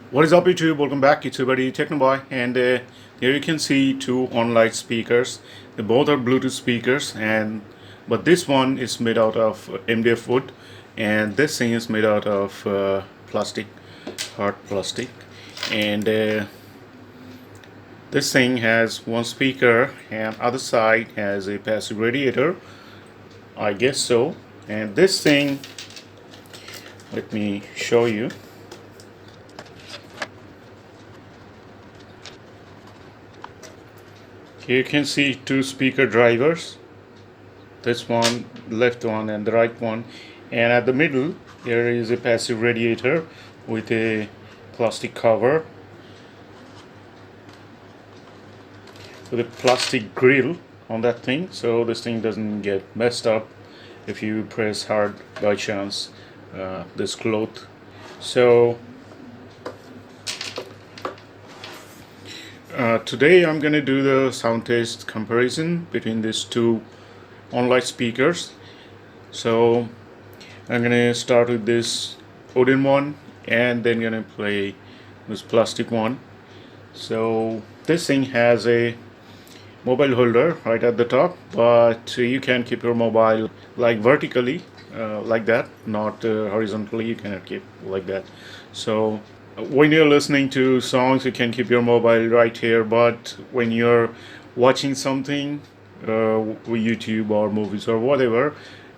What is up YouTube? Welcome back. It's your buddy Technoboy, and here you can see two Onlite speakers. They both are Bluetooth speakers, and but this one is made out of MDF wood, and this thing is made out of plastic, hard plastic. And this thing has one speaker, and other side has a passive radiator, I guess so. And this thing, let me show you. Here you can see two speaker drivers, this one, left one, and the right one, and at the middle there is a passive radiator with a plastic cover with a plastic grill on that thing, so this thing doesn't get messed up if you press hard by chance this cloth. So today I'm gonna do the sound test comparison between these two Onlite speakers. So I'm gonna start with this wooden one and then gonna play this plastic one. So this thing has a mobile holder right at the top, but you can keep your mobile like vertically like that, not horizontally. You cannot keep like that. So when you're listening to songs, you can keep your mobile right here, but when you're watching something, YouTube or movies or whatever,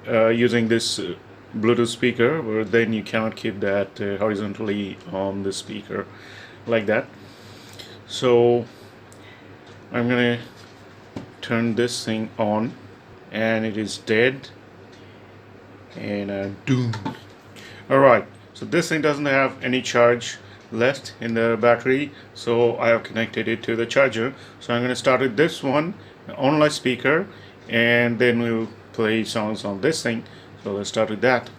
using this Bluetooth speaker, then you cannot keep that horizontally on the speaker like that. So I'm gonna turn this thing on, and it is dead, and doom. Alright, so this thing doesn't have any charge left in the battery, so I have connected it to the charger. So I'm going to start with this one, the Onlite speaker, and then we'll play songs on this thing. So let's start with that.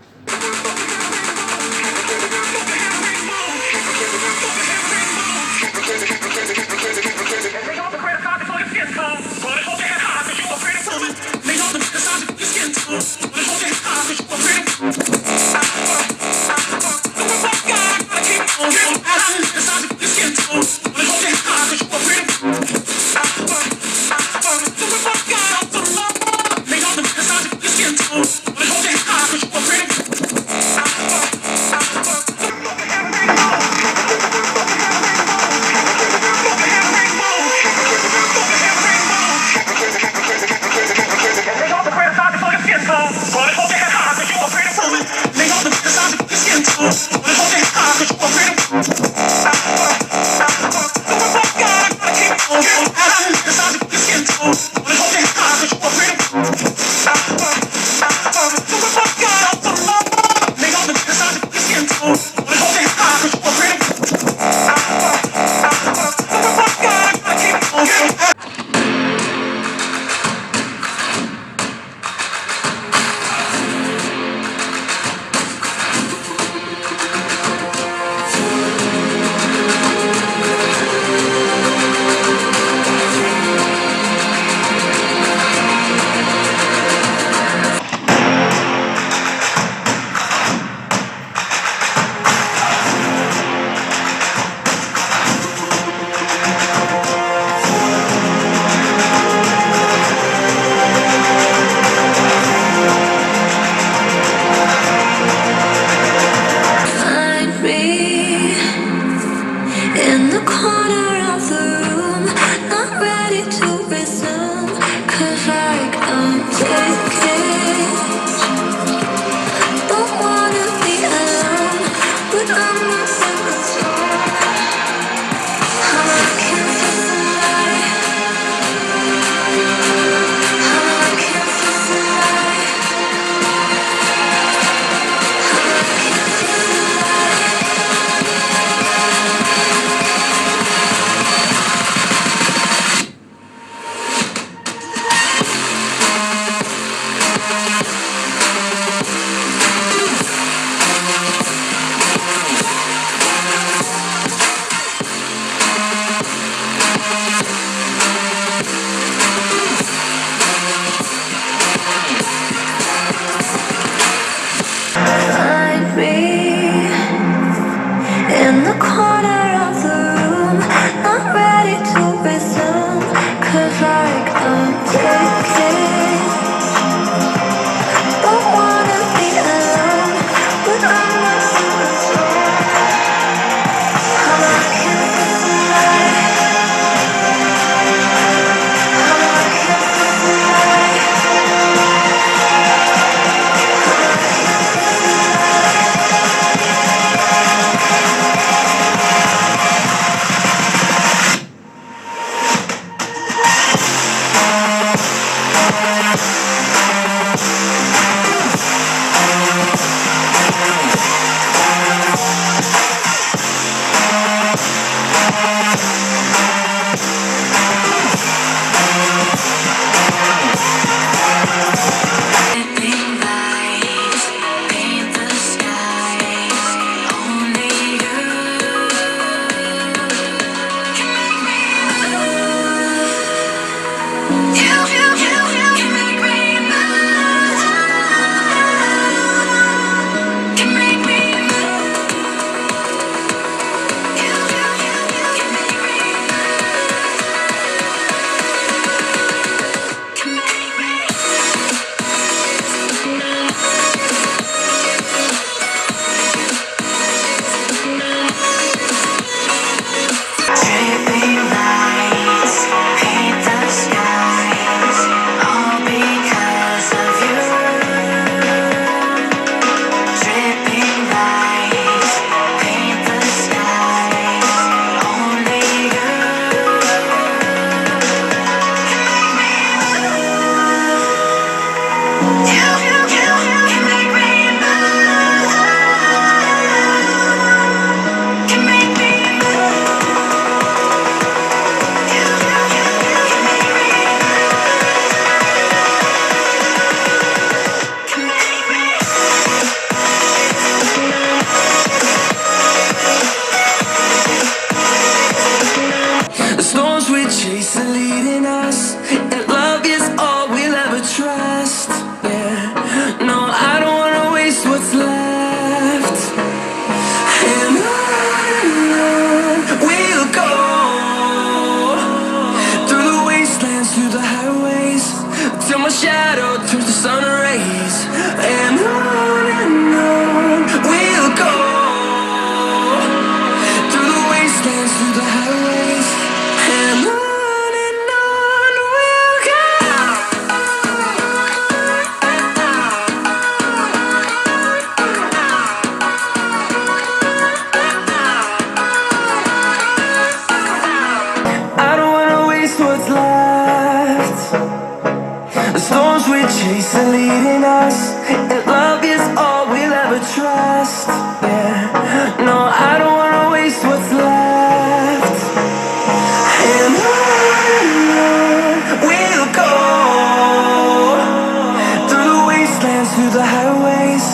through the highways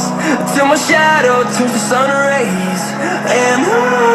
till my shadow turns to sun rays. And on